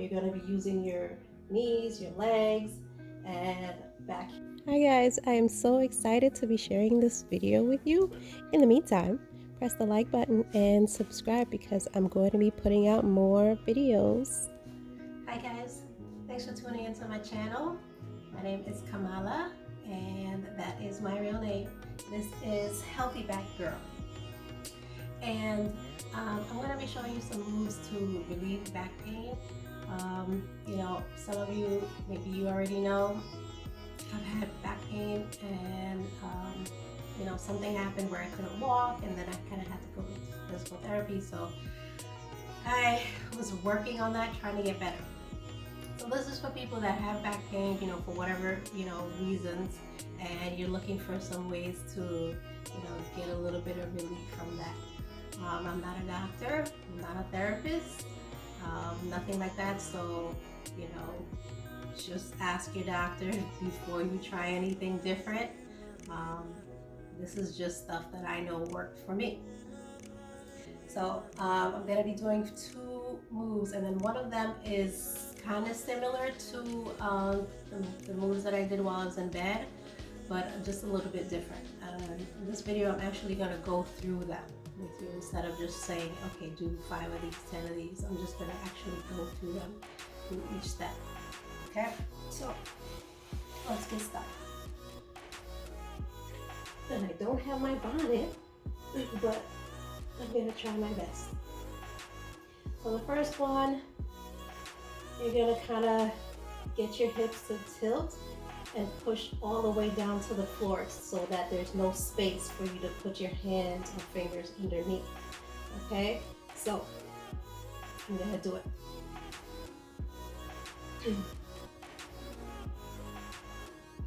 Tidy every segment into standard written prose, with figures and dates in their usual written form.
you're going to be using your knees, your legs, and back. Hi guys, I am so excited to be sharing this video with you. In the meantime, press the like button and subscribe because I'm going to be putting out more videos. Hi guys, thanks for tuning into my channel. My name is Kamala and that is my real name. This is Healthy Back Girl. And I'm going to be showing you some moves to relieve back pain. Some of you, maybe you already know, I've had back pain and something happened where I couldn't walk, and then I kind of had to go to physical therapy. So I was working on that, trying to get better. So this is for people that have back pain, for whatever, reasons, and you're looking for some ways to, get a little bit of relief from that. I'm not a doctor, I'm not a therapist, nothing like that. So, just ask your doctor before you try anything different. This is just stuff that I know worked for me. So I'm going to be doing two moves, and then one of them is kind of similar to the moves that I did while I was in bed, but just a little bit different. In this video, I'm actually going to go through them with you instead of just saying, okay, do 5 of these, 10 of these. I'm just going to actually go through them, through each step. Okay, so let's get started. And I don't have my bonnet, but I'm gonna try my best. So the first one, you're gonna kind of get your hips to tilt and push all the way down to the floor so that there's no space for you to put your hands or fingers underneath. Okay, so I'm gonna do it.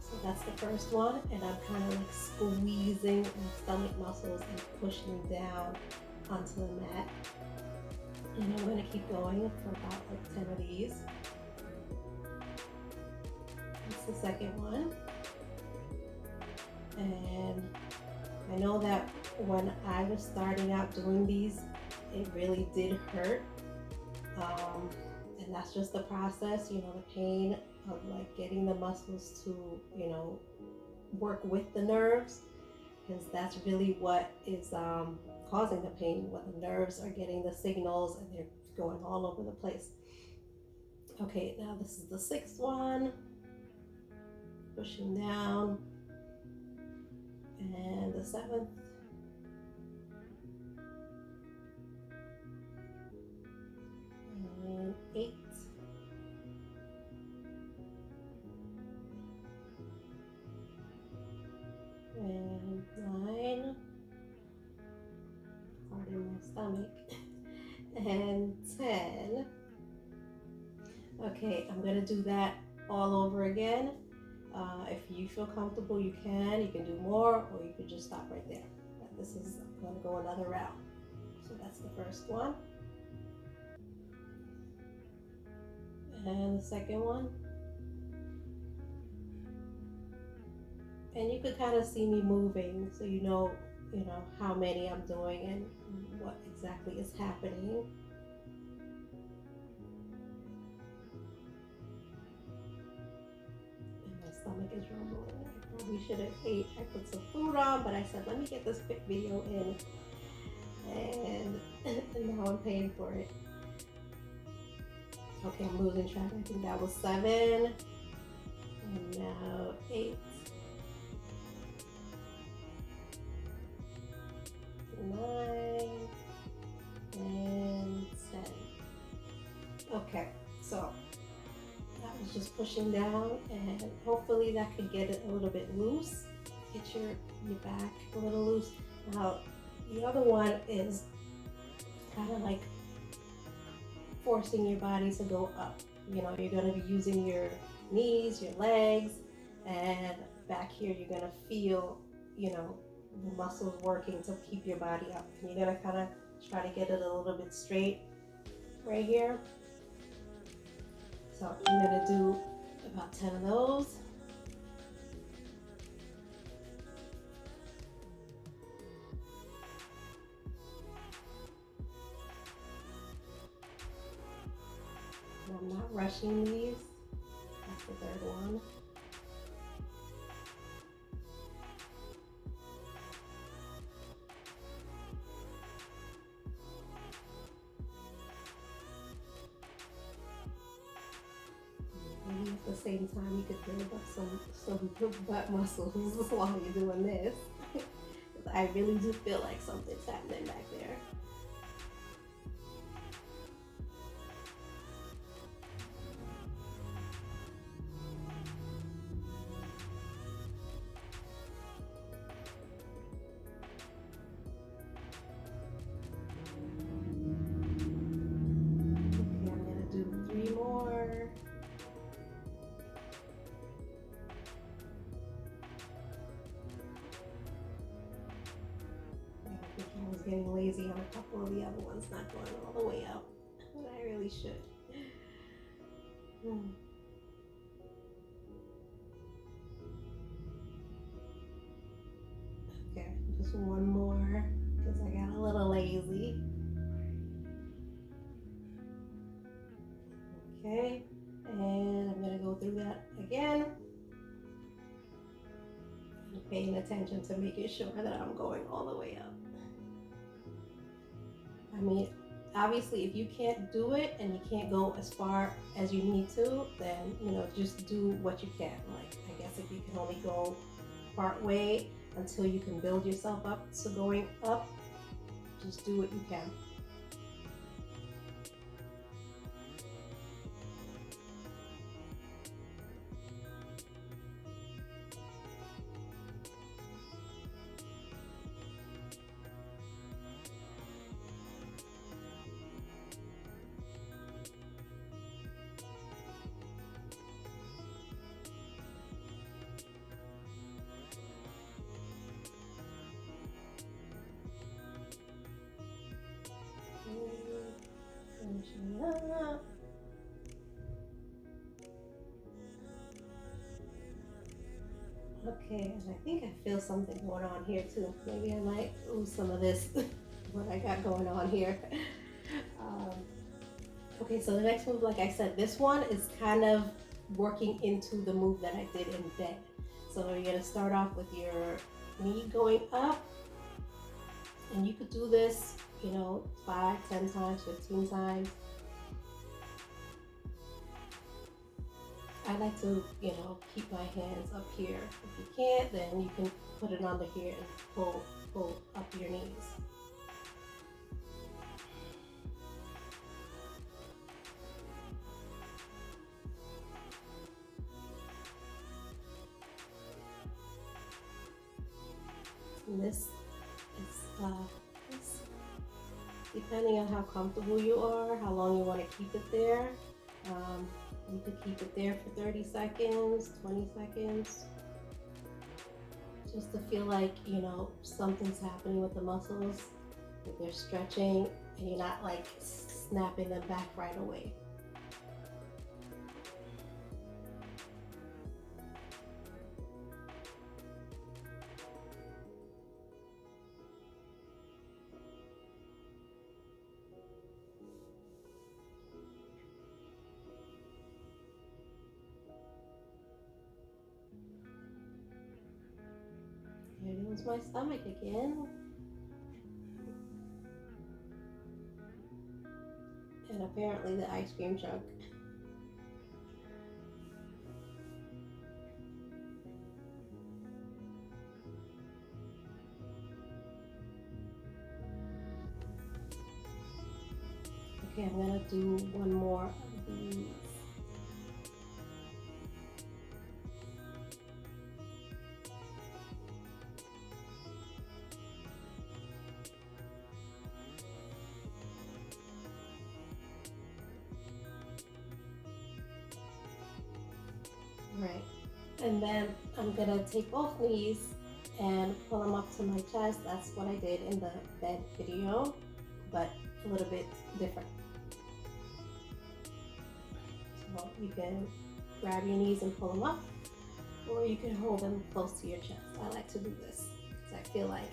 So that's the first one, and I'm kind of like squeezing my stomach muscles and pushing down onto the mat. And I'm going to keep going for about like 10 of these. That's the second one. And I know that when I was starting out doing these, it really did hurt. And that's just the process, the pain of like getting the muscles to, work with the nerves, because that's really what is causing the pain, when the nerves are getting the signals and they're going all over the place. Okay, now this is the sixth one, pushing down, and the seventh, and 8, and 9, pardon my stomach, and 10. Okay, I'm gonna do that all over again. If you feel comfortable, you can do more, or you could just stop right there. But this is, I'm gonna go another round. So that's the first one. And the second one. And you could kind of see me moving, so you know how many I'm doing and what exactly is happening. And my stomach is rumbling. I probably should have ate. I put some food on, but I said, let me get this quick video in. And now I'm paying for it. Okay, I'm losing track. I think that was 7. And now 8. 9 and 10. Okay, so that was just pushing down, and hopefully that could get it a little bit loose. Get your back a little loose. Now, the other one is kind of like forcing your body to go up. You're going to be using your knees, your legs, and back here you're going to feel, the muscles working to keep your body up. And you're going to kind of try to get it a little bit straight right here. So I'm going to do about 10 of those. And I'm not not rushing these. That's the third one. Maybe at the same time you could build up some butt muscles while you're doing this. I really do feel like something's happening back there. Okay, I'm gonna do 3 more. I was getting lazy on a couple of the other ones, not going all the way up, but I really should. Okay, just one more because I got a little lazy. Okay, and I'm gonna go through that again. And paying attention to making sure that I'm going all the way up. I mean, obviously, if you can't do it and you can't go as far as you need to, then, you know, just do what you can. Like, I guess if you can only go part way until you can build yourself up to going up, just do what you can. Finishing up. Okay, and I think I feel something going on here too. Maybe I might lose some of this, what I got going on here. Okay, so the next move, like I said, this one is kind of working into the move that I did in bed. So you're gonna start off with your knee going up, and you could do this, you know, 5, 10 times, 15 times. I like to, you know, keep my hands up here. If you can't, then you can put it under here and pull up your knees. And this is depending on how comfortable you are, how long you want to keep it there. You could keep it there for 30 seconds, 20 seconds, just to feel like, you know, something's happening with the muscles, that they're stretching, and you're not like snapping them back right away. Here goes my stomach again. And apparently the ice cream chunk. Okay, I'm gonna do one more of these. Right, and then I'm gonna take both knees and pull them up to my chest. That's what I did in the bed video, but a little bit different. So you can grab your knees and pull them up, or you can hold them close to your chest. I like to do this because I feel like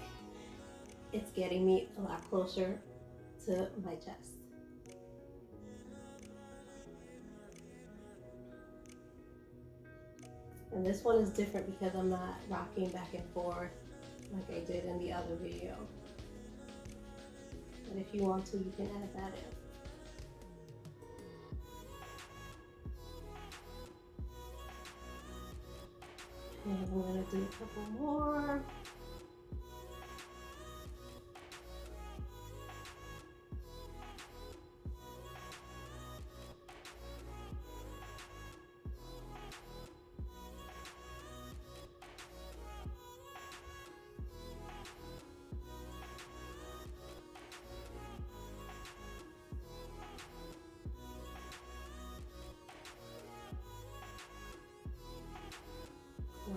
it's getting me a lot closer to my chest. And this one is different because I'm not rocking back and forth like I did in the other video. But if you want to, you can add that in. And I'm gonna do a couple more. Wow,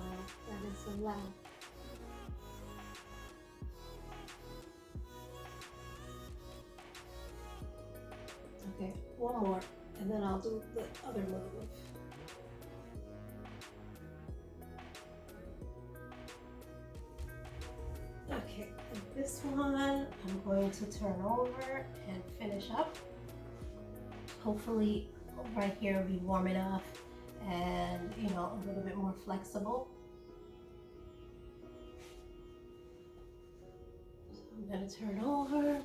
that is so loud. Okay, one more, and then I'll do the other move. Okay, and this one I'm going to turn over and finish up. Hopefully right here will be warm enough and, you know, a little bit more flexible. So I'm going to turn over.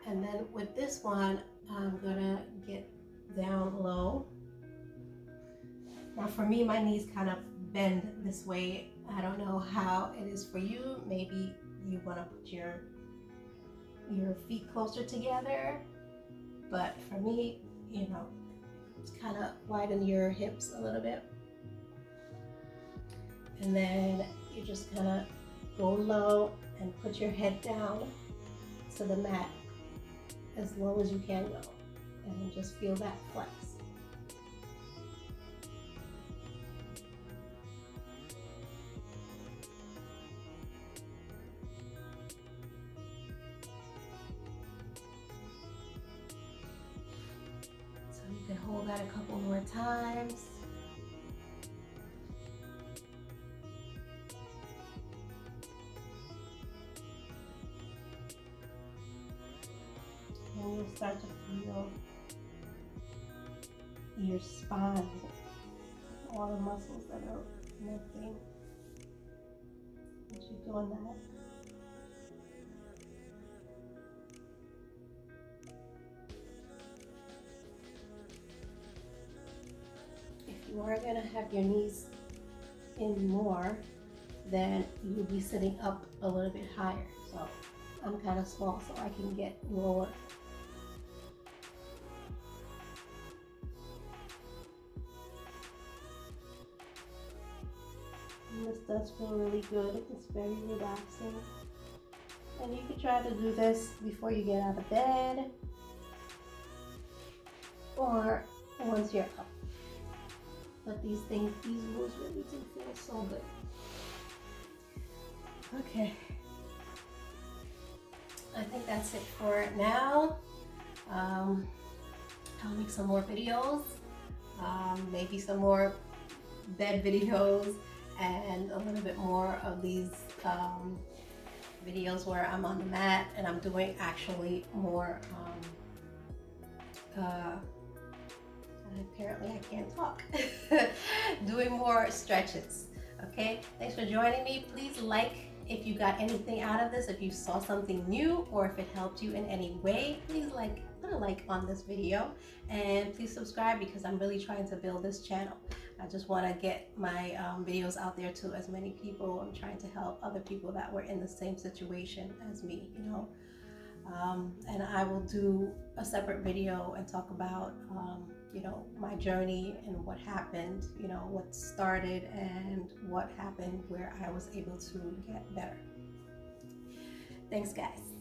And then with this one, I'm going to get down low. Now for me, my knees kind of bend this way. I don't know how it is for you. Maybe you want to put your feet closer together. But for me, you know, just kind of widen your hips a little bit. And then you just kind of go low and put your head down to the mat as low as you can go. And then just feel that flex. You can hold that a couple more times. And you'll start to feel your spine, all the muscles that are connecting as you're doing that. You are going to have your knees in more, then you'll be sitting up a little bit higher. So I'm kind of small, so I can get lower. And this does feel really good. It's very relaxing. And you can try to do this before you get out of bed or once you're up. But these moves really do feel so good. Okay. I think that's it for now. I'll make some more videos, maybe some more bed videos, and a little bit more of these videos where I'm on the mat and I'm doing actually more apparently I can't talk. Doing more stretches. Okay, thanks for joining me. Please like if you got anything out of this, if you saw something new, or if it helped you in any way. Please put a like on this video, and please subscribe because I'm really trying to build this channel. I just want to get my videos out there to as many people. I'm trying to help other people that were in the same situation as me, you know. And I will do a separate video and talk about you know, my journey and what happened, you know, what started and what happened where I was able to get better. Thanks, guys.